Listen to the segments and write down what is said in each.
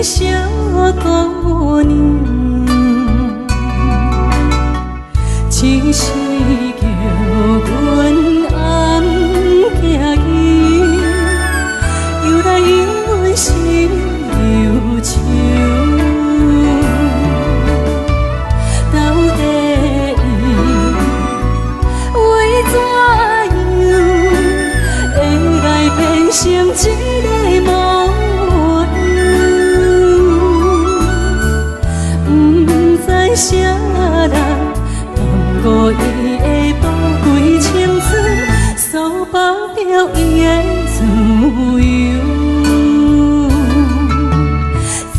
个小姑娘，只是叫阮暗行去，又来引阮心忧愁。到底伊为怎样会来变成一个模样？不知啥人放过伊的宝贵青春，所包着伊的自由。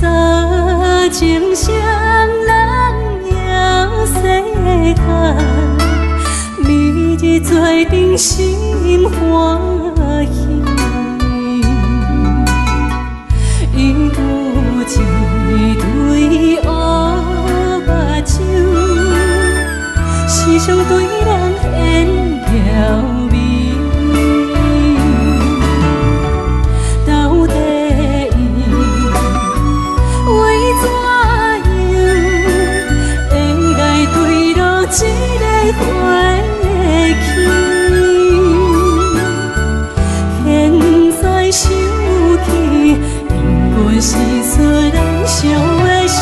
早情谁人也细看，明日做阵心欢喜。伊有一对乌目睭，时常对人演撩眉。到底伊为怎样会来坠落这个花期？现在想起，因阮是错人伤的心，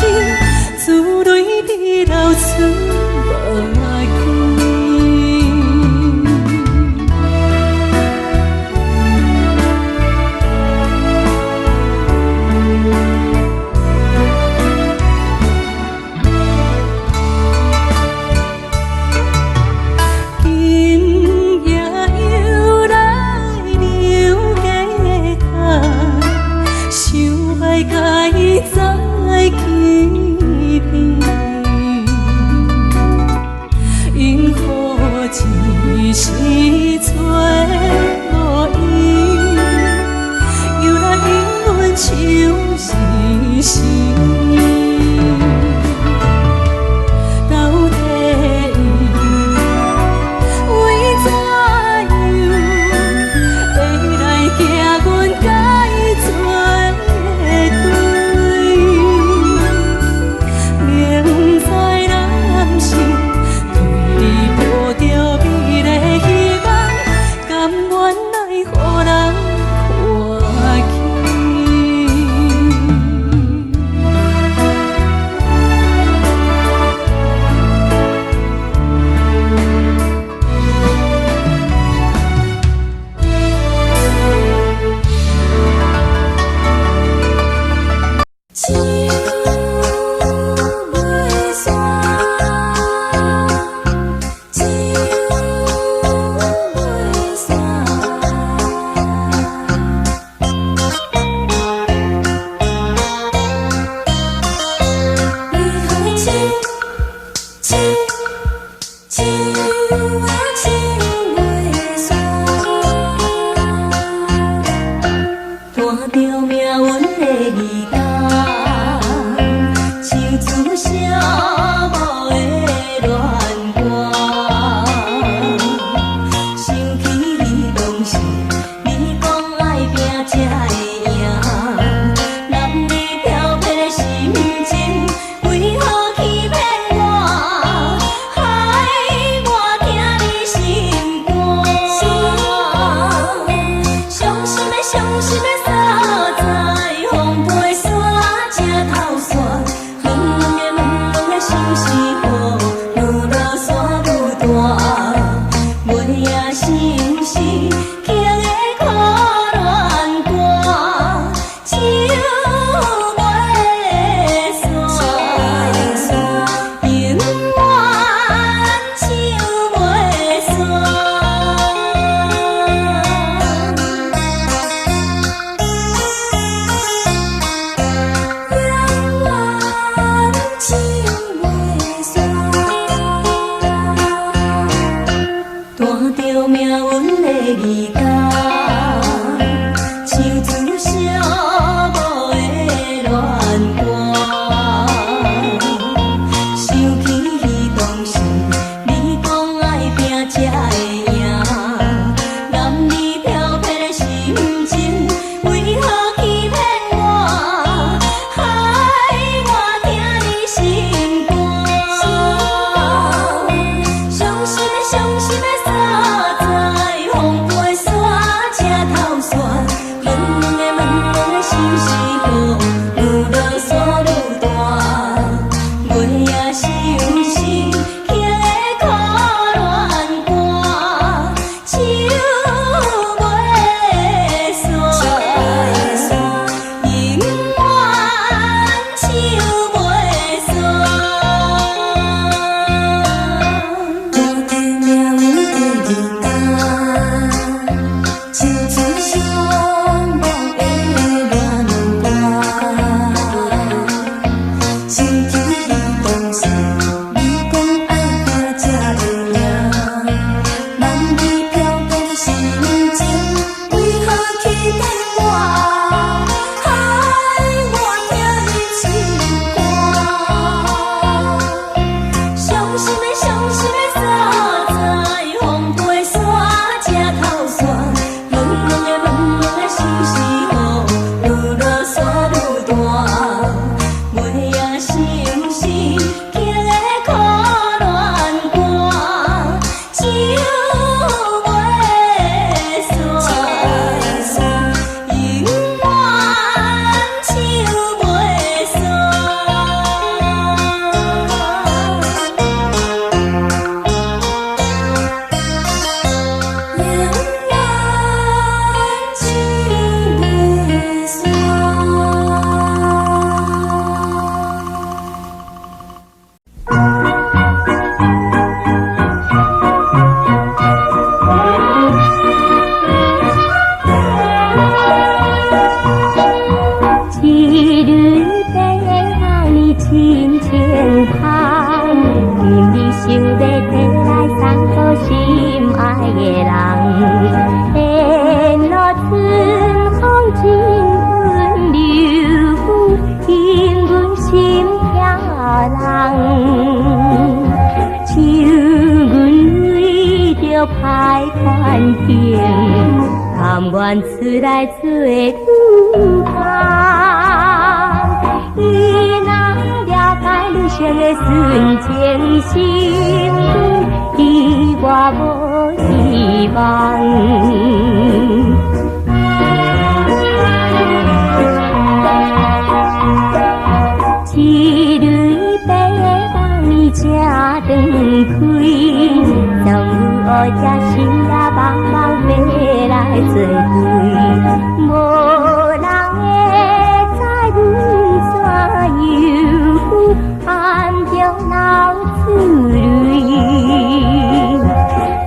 珠泪滴流出无痕。里想要回来送予心爱的人，沿路春风真温柔，引阮心飘人。像阮为着歹环境，甘愿出来做女工。伊若了解女性的纯情心，伊我无希望。一蕊白的梦伊正长开，终有乌只心也茫茫飞来作对，无人会知阮怎样暗中流珠泪。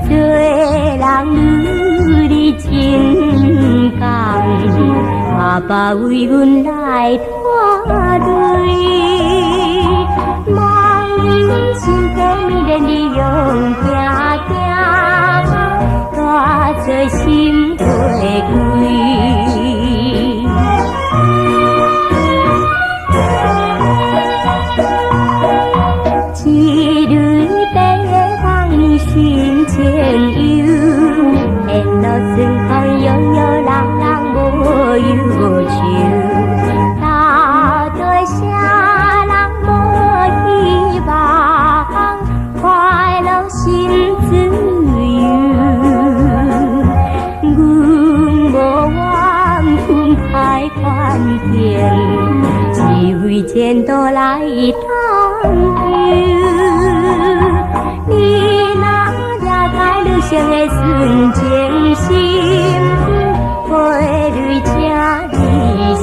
做人女儿真讲，爸爸为阮来拖累。心中迷恋你用行行，带做心花开。一蕊白的梦里心情忧，沿路春风悠悠，人人无忧愁。到底啥人无希望？快乐心自由，阮无怨恨歹环境，只为前途来探求。你若了解女性的纯情心，花蕊正离愁。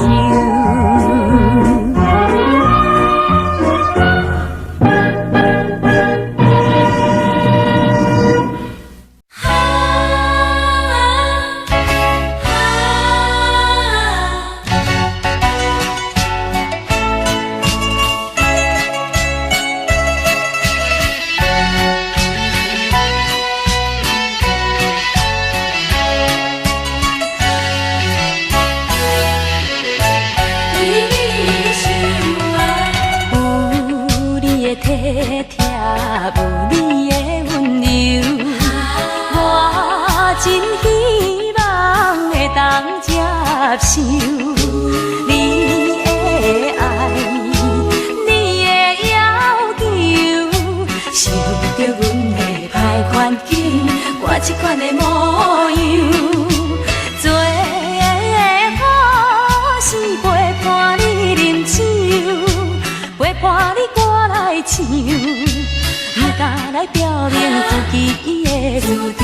受你的爱，你的要求，想着阮的歹环境，我这款的模样，做好是陪伴你啉酒，陪伴你歌来唱，不敢来表明自己的主张。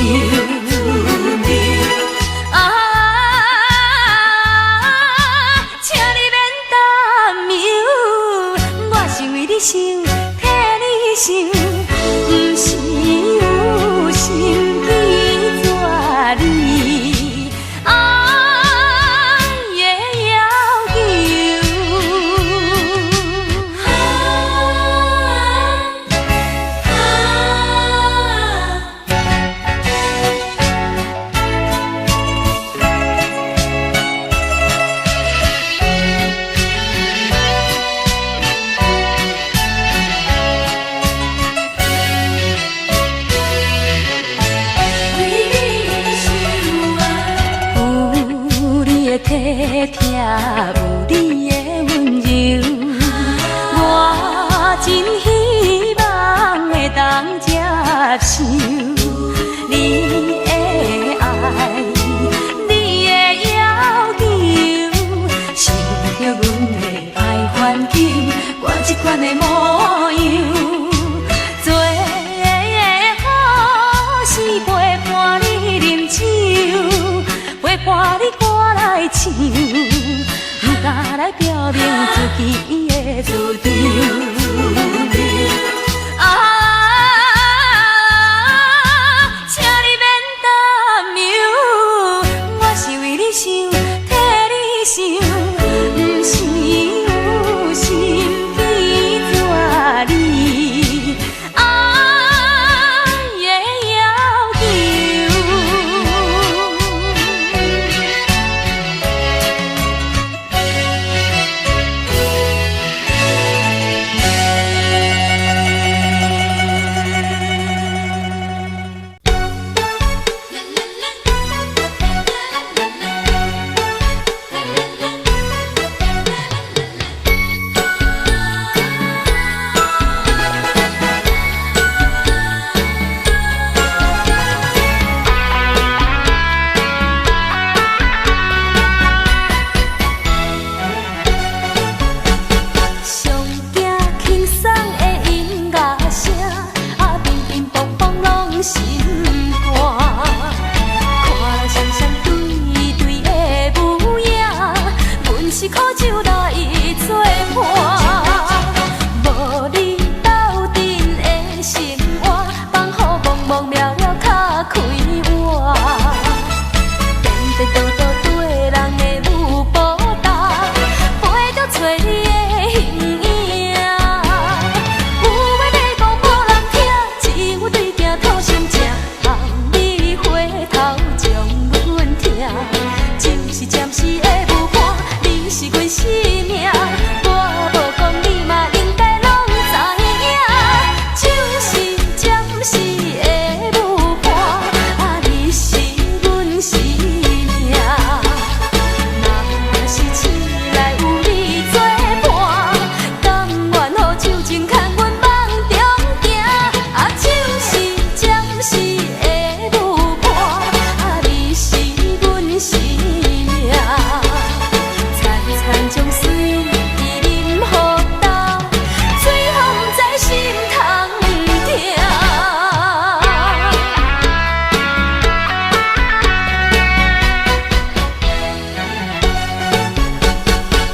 想，替你想，不是有心去抓你爱的要求。心活，放雨蒙蒙渺渺较开活。颠颠倒倒对人的舞步踏，陪着找你的形影。有话要讲无人听，只有对镜吐心声，望你回头将阮听。就是暂时的舞伴，你是阮生命。我无讲你嘛应该拢知影，就是暂时的舞伴，啊你是阮生命。若是醒来有你作伴，甘愿予酒精牵阮梦中行，啊就是暂时的舞伴，啊你是阮生命。惨惨将水饮予倒，最后不知心痛痛。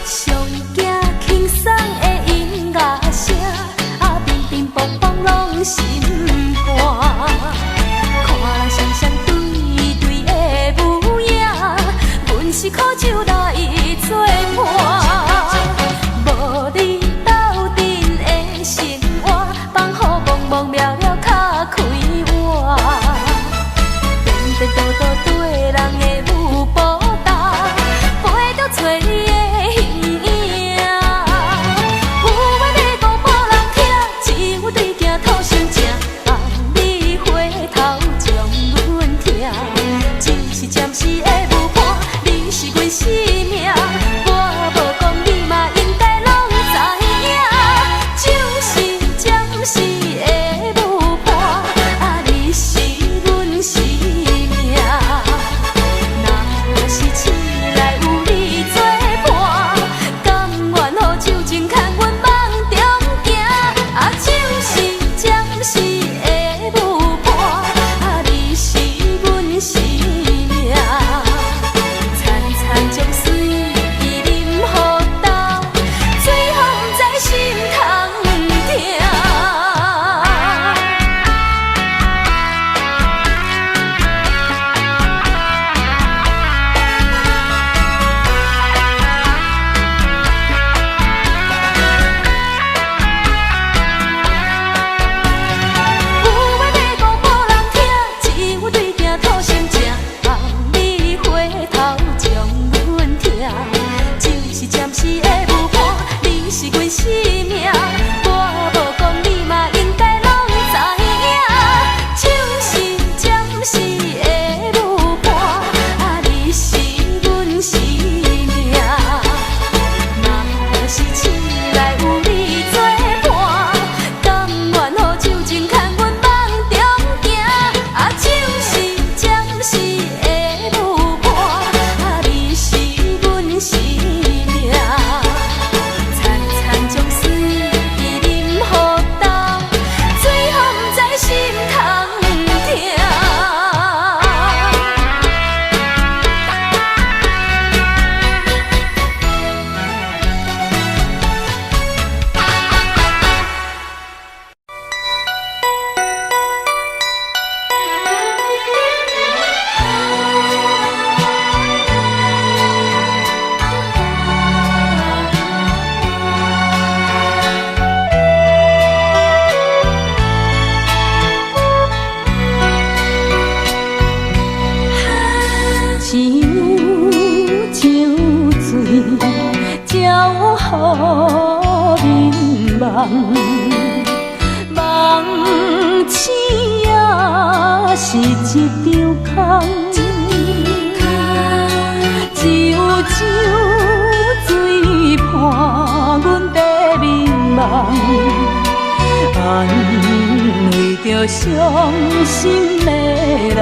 上惊轻松的音乐声，啊乒乒乓乓拢心寒。看人双双对对的舞影，阮是苦酒来作伴。无你斗阵的生活，放雨蒙蒙渺渺较开活。颠颠倒倒对人的舞步踏，陪着找你的形影。有话要讲无人听，只有对镜吐心声，望你回头将阮听。就是暂时的舞伴，你是阮生命。我无讲你嘛应该拢知影，就是暂时的舞伴，啊你是阮生命。若是醒来有你作伴，甘愿予酒精牵阮梦中行，啊就是暂时的舞伴，啊你是阮生命。惨惨将水饮予倒，最后不知心痛痛。有话要讲无人听，只有对镜吐心声，望你回头将阮听。就是暂时的舞伴，你是阮生命。我无讲你嘛应该拢知影，就是暂时的舞伴，啊你是阮生命。若是醒来有你作伴，甘愿予酒精牵阮梦中行，啊就是暂时的舞伴，啊你是阮生命。惨惨将水饮予倒，最后不知心痛痛。酒酒醉，才有好眠梦。梦醒也是一场空，只有酒醉伴阮在眠梦，安慰着伤心的人。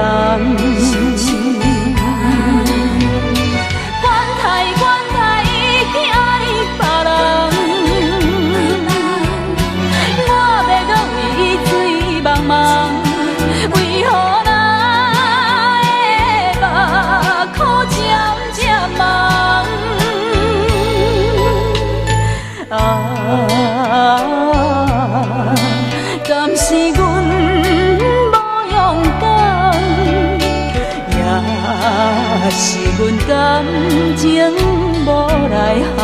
为何咱的目眶渐渐红？啊，敢是我？是阮感情无来航。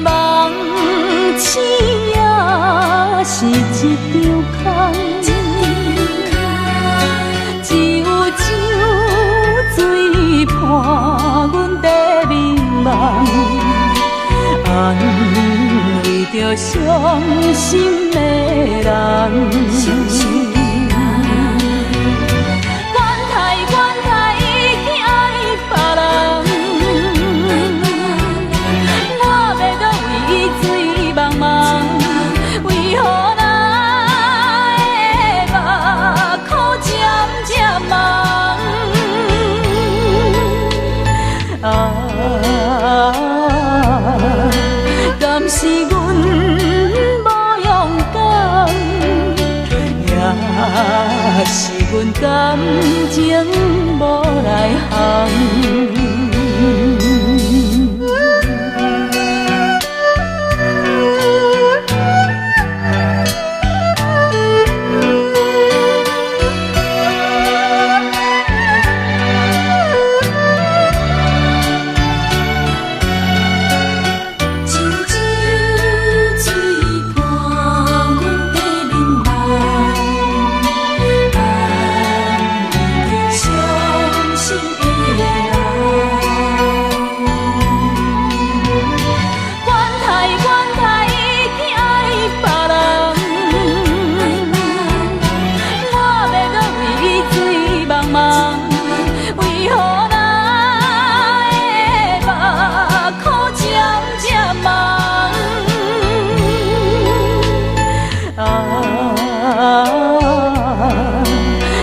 梦醒也是一场空，只有酒醉伴阮在迷茫，安慰着伤心的人。敢是阮无勇敢，也是阮感情无来航。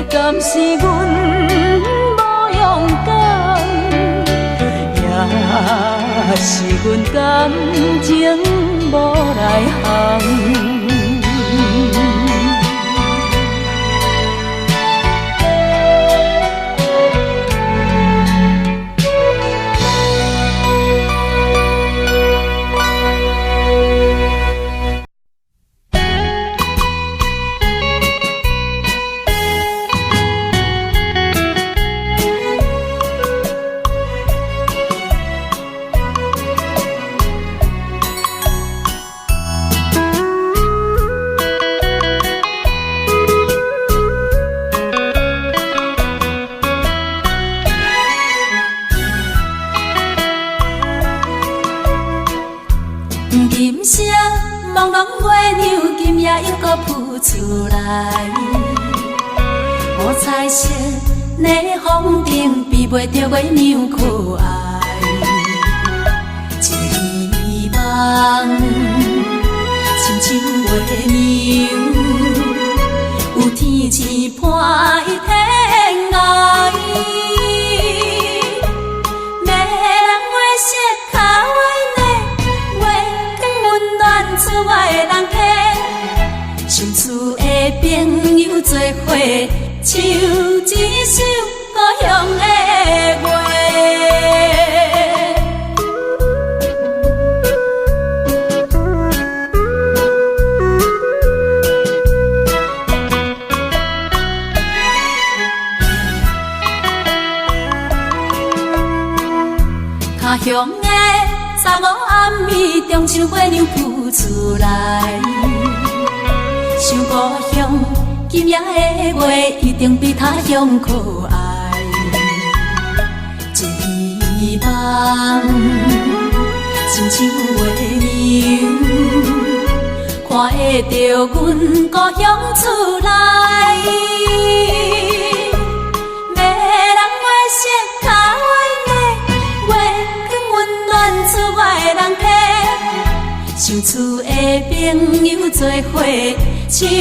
敢是阮无勇敢，也是阮感情无来航。琴声朦胧月亮，今夜又搁浮出来。五彩色的风筝比袂着月亮可爱。一希望亲像月亮，有天星伴伊天涯。迷人月色卡厝外的人客，相处的朋友做伙，唱一首故乡的歌。家乡的三五暗暝，中秋月亮浮出来。想故乡，今夜的月一定比他乡可爱。真希望亲像月亮，看会着阮故乡厝内。迷人月色卡厝外的人客，相处的朋友做伙，唱一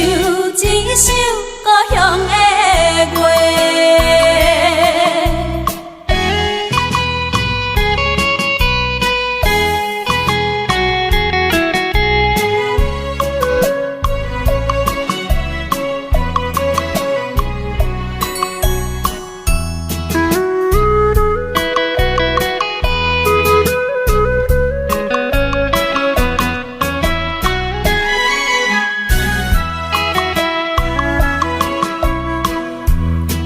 首故乡的歌。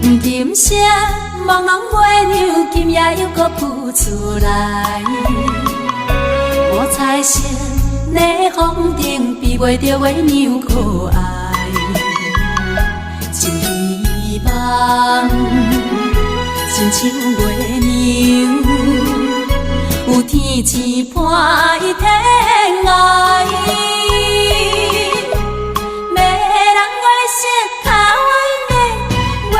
金色朦胧月娘，今夜又搁浮出来。五彩色的风顶，比袂着月娘可爱。真希望，亲像月娘，有天赐伴伊天涯。迷人月色较完美，月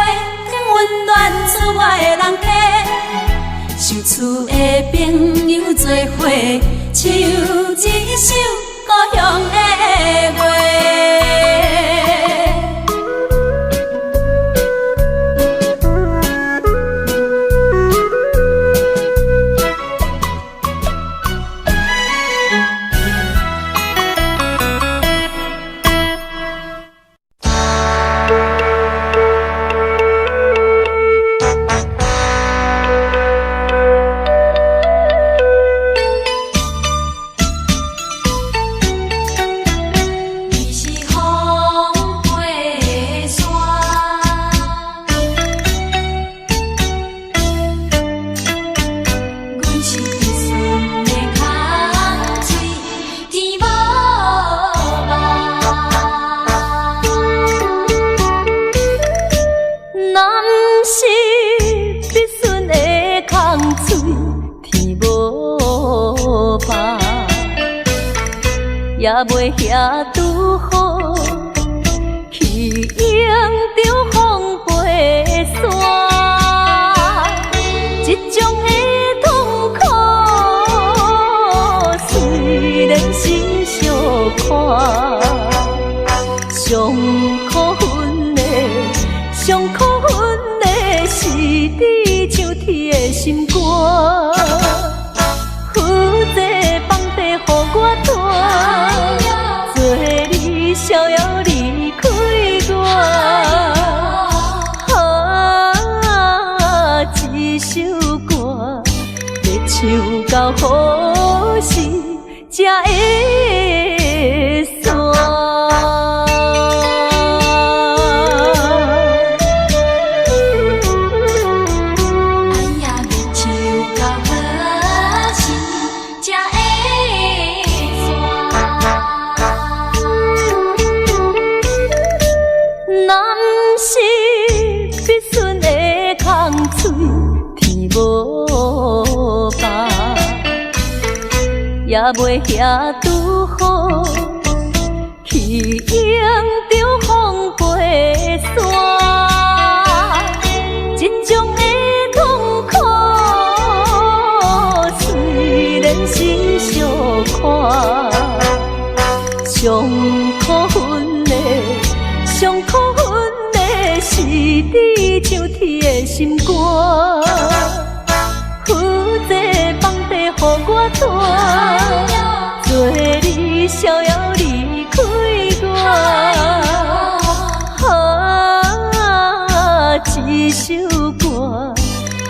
光温暖出我的人体。相处的朋友做伙，唱一首故乡的话。也袂遐拄好，去迎着风飞山。这种的痛苦，虽然是相看，上可恨的，上可恨的是伫像铁的心肝。负责放地，予我拖。做你逍遥离开我，一首歌要唱到何时才会煞？也袂遐拄好，去迎着风飞山。这种的痛苦，虽然是相看，上可恨的，上可恨的是伫像铁的心肝。负责放地，予我拖。做你逍遥离开我，一首歌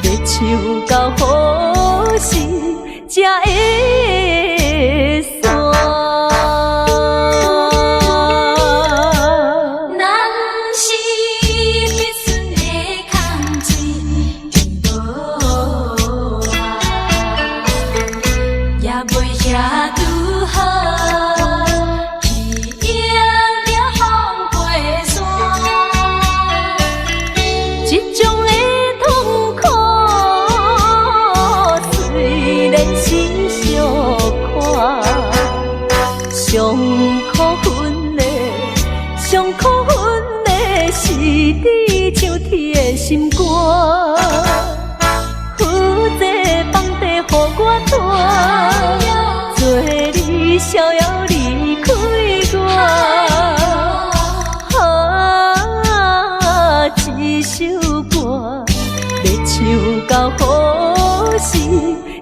要唱到何时才会煞？上可恨的，上可恨的是伫像铁的心肝。负责放地，予我拖。做你逍遥离开我，一首歌要唱到何时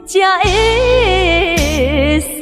才会煞？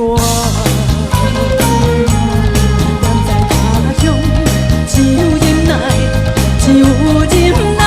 我。站在他乡，只有忍耐，只有忍耐。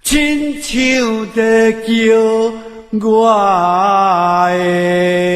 亲像在叫我的。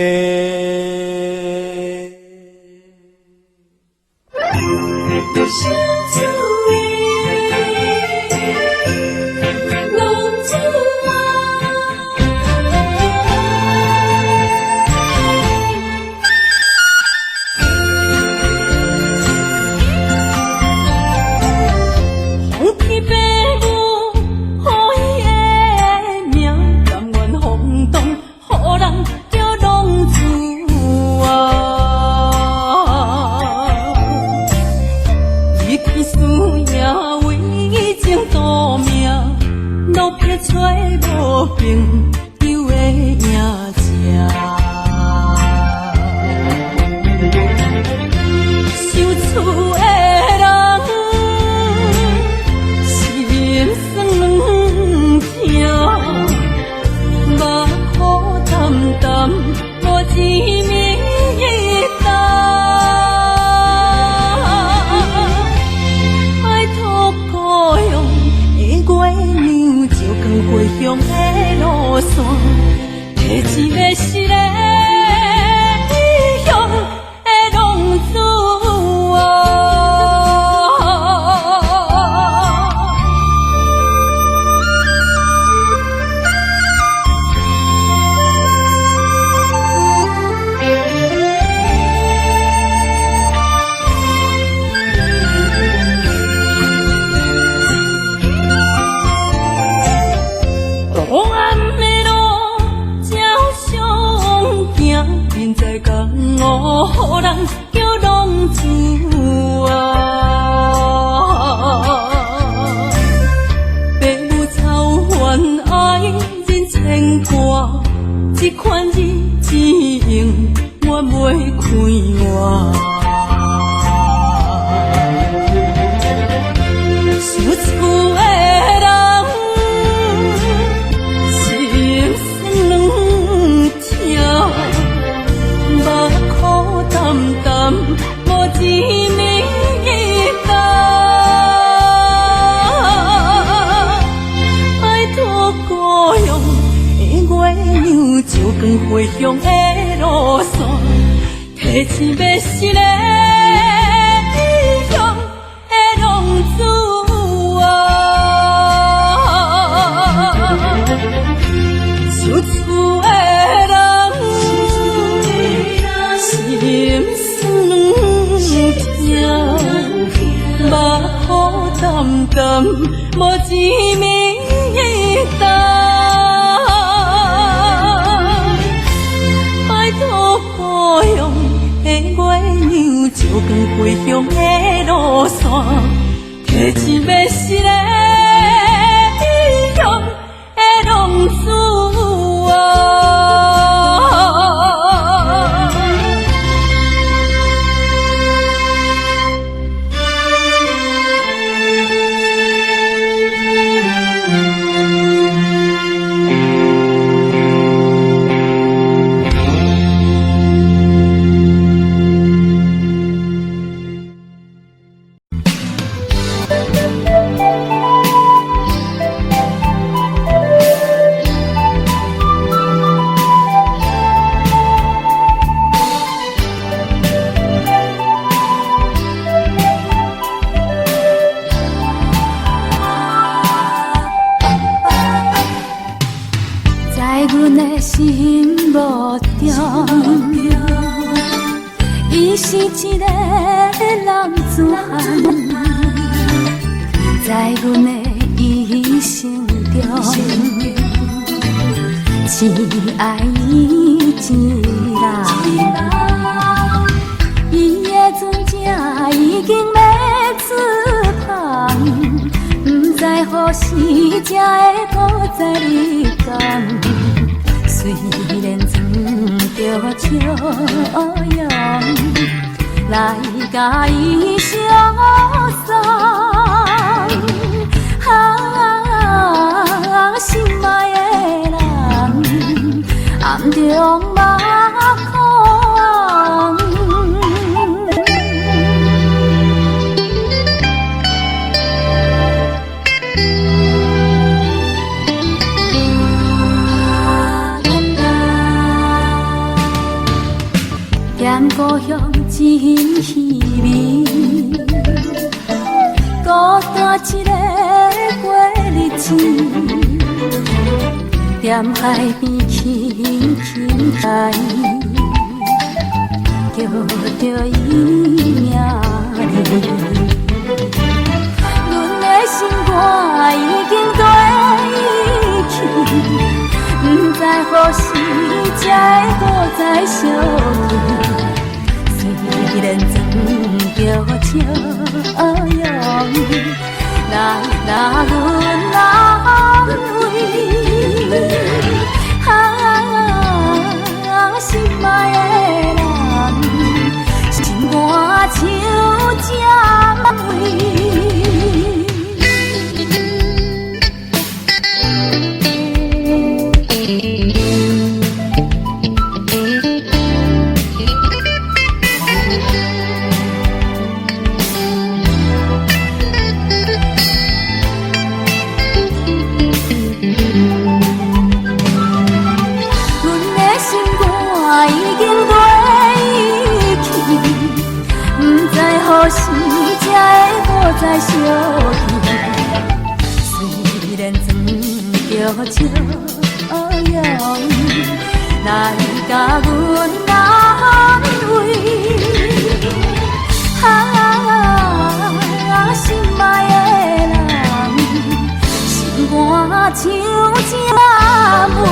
故乡真稀微，孤单一个过日子，踮海边轻轻在，叫着伊名字。阮的心肝已经对去，不知何时才会搁再相见。虽然装着笑容，那阮安慰，心爱的人，心肝像针尾。何时才会搁再相见？虽然装着笑容，哪会甲阮安慰？心爱的人，心肝像针尾。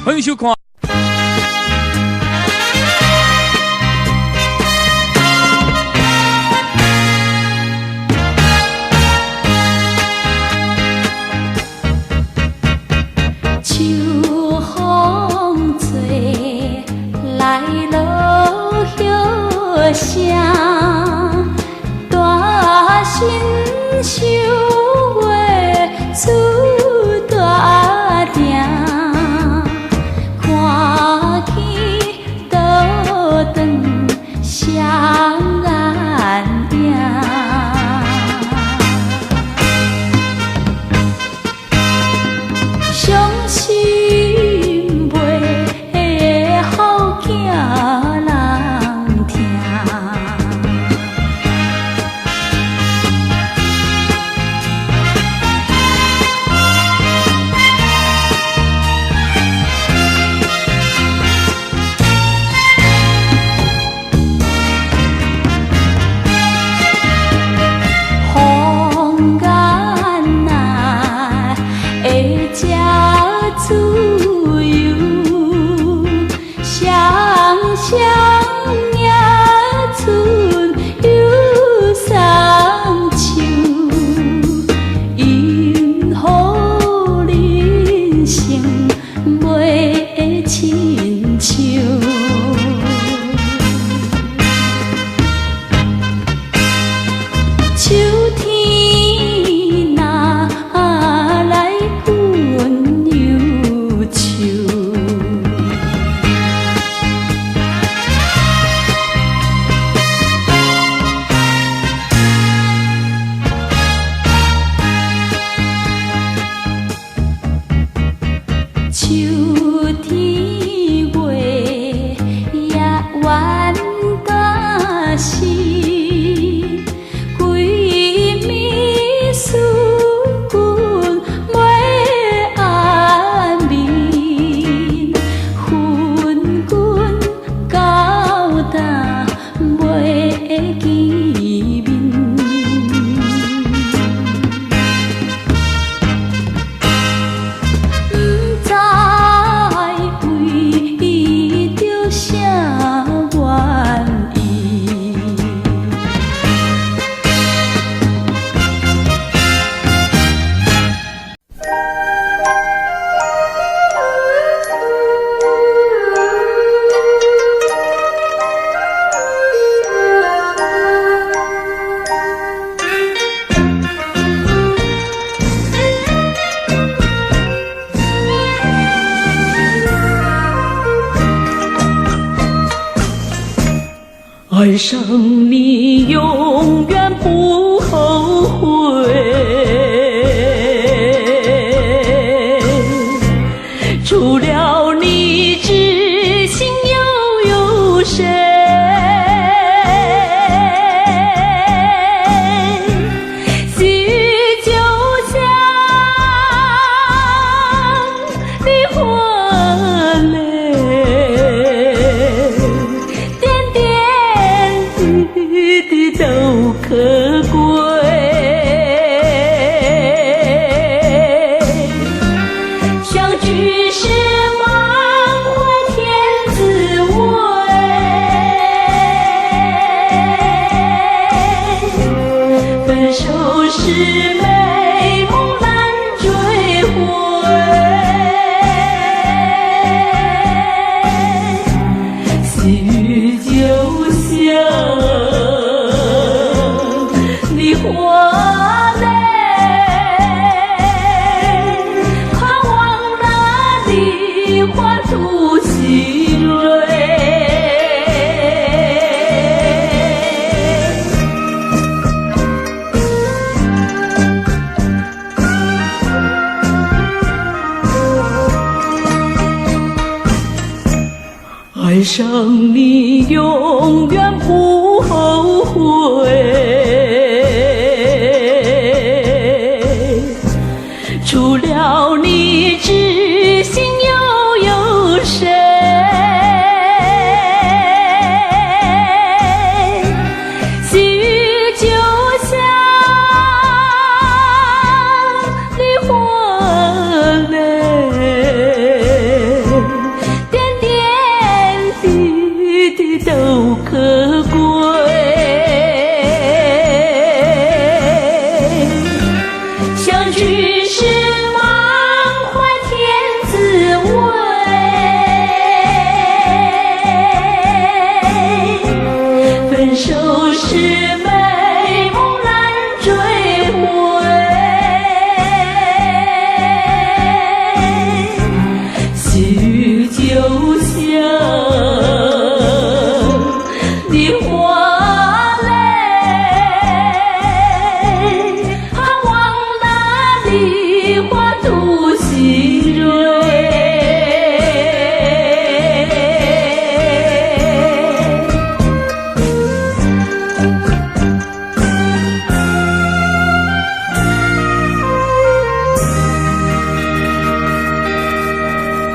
欢迎收看。秋风吹来落叶声，大新收月出大店，看起倒转双眼影。伤心袂好囝人听，风眼内会食自由，双双野春又送秋，因好人生袂亲像。秋天若来阮忧愁，秋天月也弯到死。规暝思君袂安眠，恨君到今袂见面。不知为着啥原因。爱上你永远不后悔，除了你知心又有谁？细雨就像梨花泪，点点滴滴都可贵。相聚时满怀甜滋味，分手时美梦难追回。细雨就像梨花泪，盼望那梨花吐喜蕊。爱上你永远不后悔。